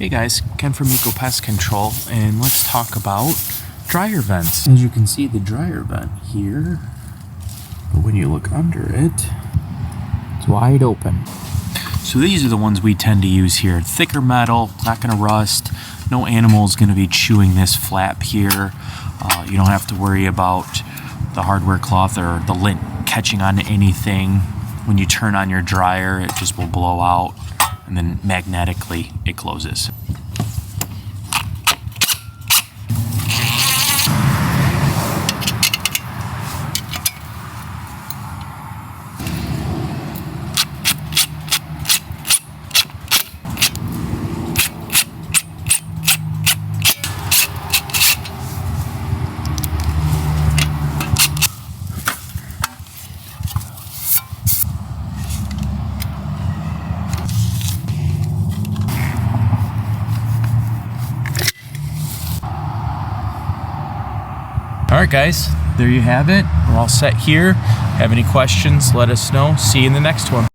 Hey guys, Ken from Pest Control, and let's talk about dryer vents. As you can see, the dryer vent here, but when you look under it, it's wide open. So these are the ones we tend to use here. Thicker metal, not going to rust. No animal is going to be chewing this flap here. You don't have to worry about the hardware cloth or the lint catching on anything. When you turn on your dryer, it just will blow out, and then magnetically it closes. Alright guys, there you have it. We're all set here. Have any questions, let us know. See you in the next one.